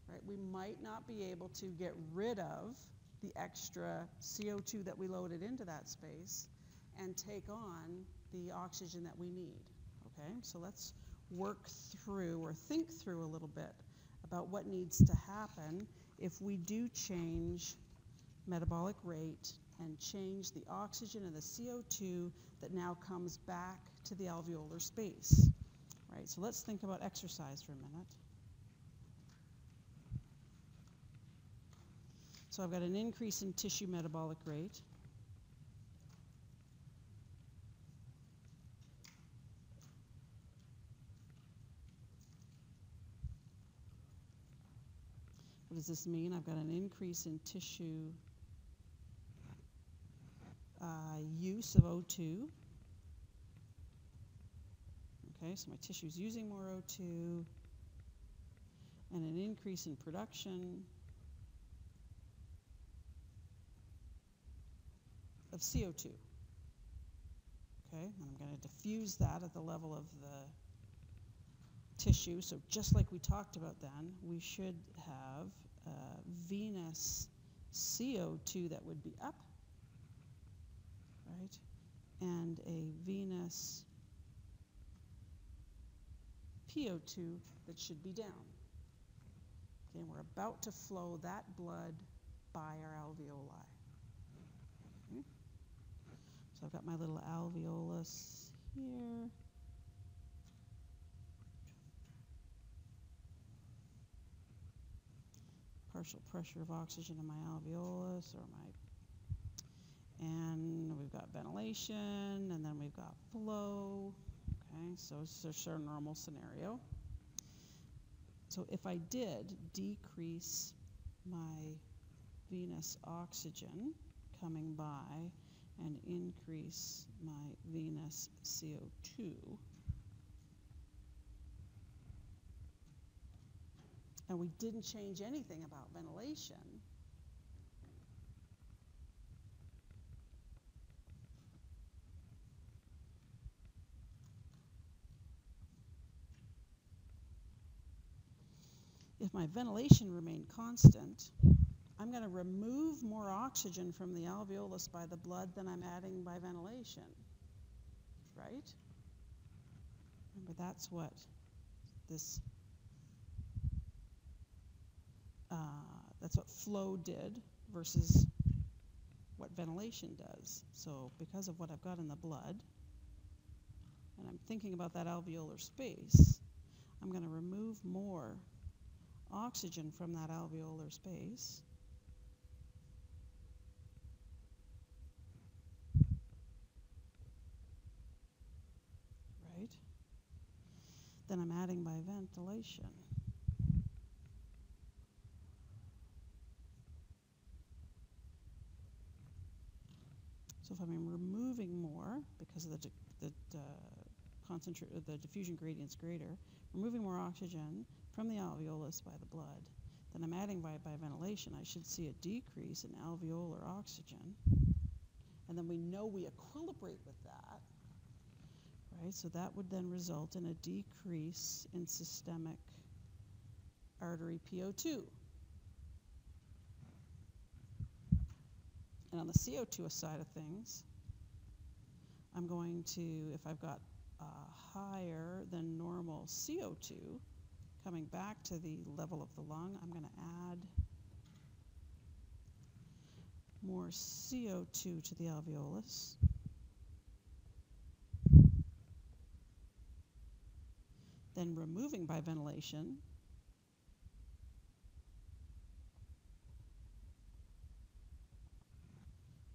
right, we might not be able to get rid of the extra CO2 that we loaded into that space and take on the oxygen that we need. Okay, so let's work through or think through a little bit about what needs to happen if we do change metabolic rate and change the oxygen and the CO2 that now comes back to the alveolar space. Right, so let's think about exercise for a minute. So I've got an increase in tissue metabolic rate. What does this mean? I've got an increase in tissue use of O2. Okay, so my tissue is using more O2, and an increase in production of CO2. Okay, and I'm going to diffuse that at the level of the tissue. So just like we talked about then, we should have venous CO2 that would be up, right? And a venous PO2 that should be down. Okay, and we're about to flow that blood by our alveoli. Okay. So I've got my little alveolus here. Partial pressure of oxygen in my alveolus, and we've got ventilation, and then we've got flow. Okay, so this is our normal scenario. So if I did decrease my venous oxygen coming by and increase my venous CO2, and we didn't change anything about ventilation, if my ventilation remained constant, I'm going to remove more oxygen from the alveolus by the blood than I'm adding by ventilation, right? Remember, that's what this, that's what flow did versus what ventilation does. So because of what I've got in the blood, and I'm thinking about that alveolar space, I'm going to remove more oxygen from that alveolar space. Right? Then I'm adding by ventilation. So if I'm removing more, because of the diffusion gradient's greater, removing more oxygen from the alveolus by the blood, then I'm adding by ventilation, I should see a decrease in alveolar oxygen. And then we know we equilibrate with that, right? So that would then result in a decrease in systemic artery PO2. And on the CO2 side of things, I'm going to, if I've got higher than normal CO2 coming back to the level of the lung, I'm going to add more CO2 to the alveolus. Then removing by ventilation.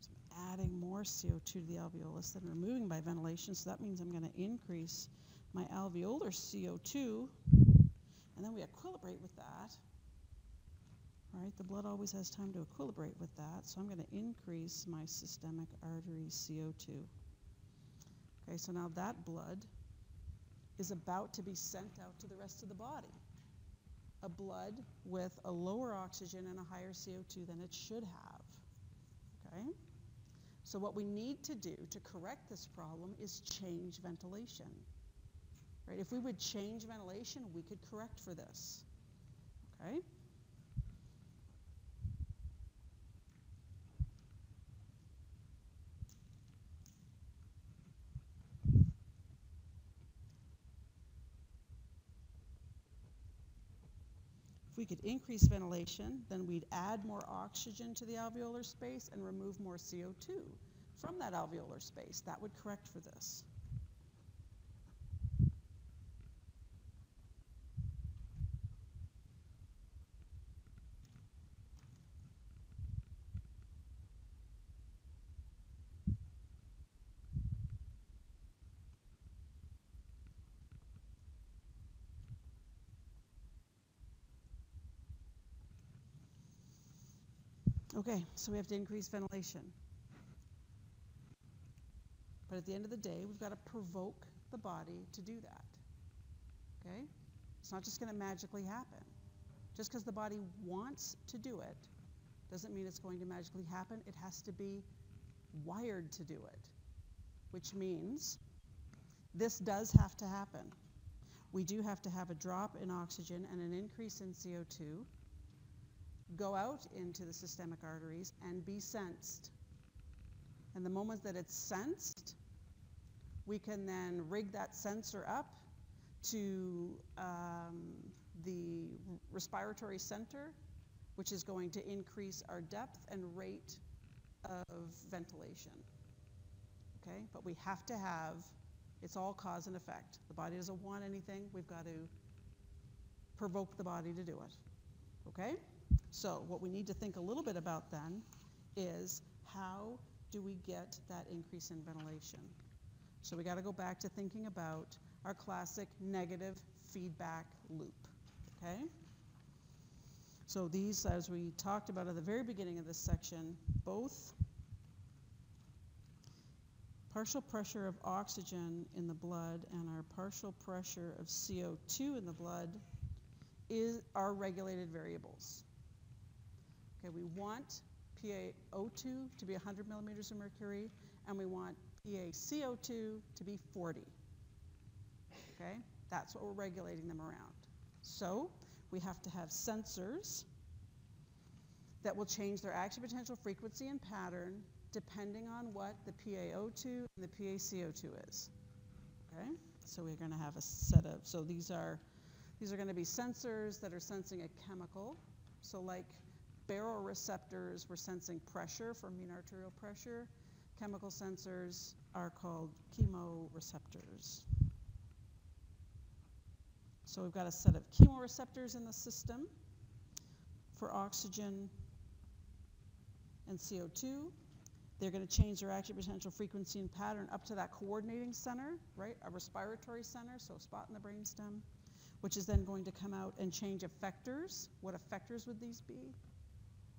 So I'm adding more CO2 to the alveolus than removing by ventilation, so that means I'm going to increase my alveolar CO2, and then we equilibrate with that. Right, the blood always has time to equilibrate with that, so I'm going to increase my systemic artery CO2. Okay, so now that blood is about to be sent out to the rest of the body. A blood with a lower oxygen and a higher CO2 than it should have. Okay? So what we need to do to correct this problem is change ventilation. Right? If we would change ventilation, we could correct for this. Okay? If we could increase ventilation, then we'd add more oxygen to the alveolar space and remove more CO2 from that alveolar space. That would correct for this. Okay, so we have to increase ventilation. But at the end of the day, we've got to provoke the body to do that. Okay? It's not just going to magically happen. Just because the body wants to do it doesn't mean it's going to magically happen. It has to be wired to do it, which means this does have to happen. We do have to have a drop in oxygen and an increase in CO2 go out into the systemic arteries and be sensed. And the moment that it's sensed, we can then rig that sensor up to the respiratory center, which is going to increase our depth and rate of ventilation. Okay? But we have to have, it's all cause and effect. The body doesn't want anything, we've got to provoke the body to do it. Okay? So what we need to think a little bit about then is how do we get that increase in ventilation? So we got to go back to thinking about our classic negative feedback loop. Okay? So these, as we talked about at the very beginning of this section, both partial pressure of oxygen in the blood and our partial pressure of CO2 in the blood are regulated variables. Okay, we want PaO2 to be 100 millimeters of mercury, and we want PaCO2 to be 40. Okay, that's what we're regulating them around. So we have to have sensors that will change their action potential frequency and pattern depending on what the PaO2 and the PaCO2 is. Okay? So we're going to have a set of, so these are going to be sensors that are sensing a chemical. So like baroreceptors, we're sensing pressure for mean arterial pressure. Chemical sensors are called chemoreceptors. So we've got a set of chemoreceptors in the system for oxygen and CO2. They're going to change their action potential frequency and pattern up to that coordinating center, right? A respiratory center, so a spot in the brainstem, which is then going to come out and change effectors. What effectors would these be?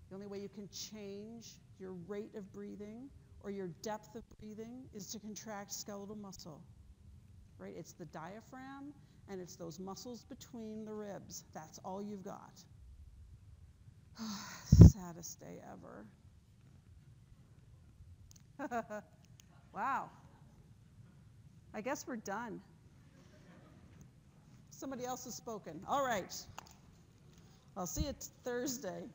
The only way you can change your rate of breathing or your depth of breathing is to contract skeletal muscle, right? It's the diaphragm and it's those muscles between the ribs. That's all you've got. Saddest day ever. Wow. I guess we're done. Somebody else has spoken. All right. I'll see you Thursday.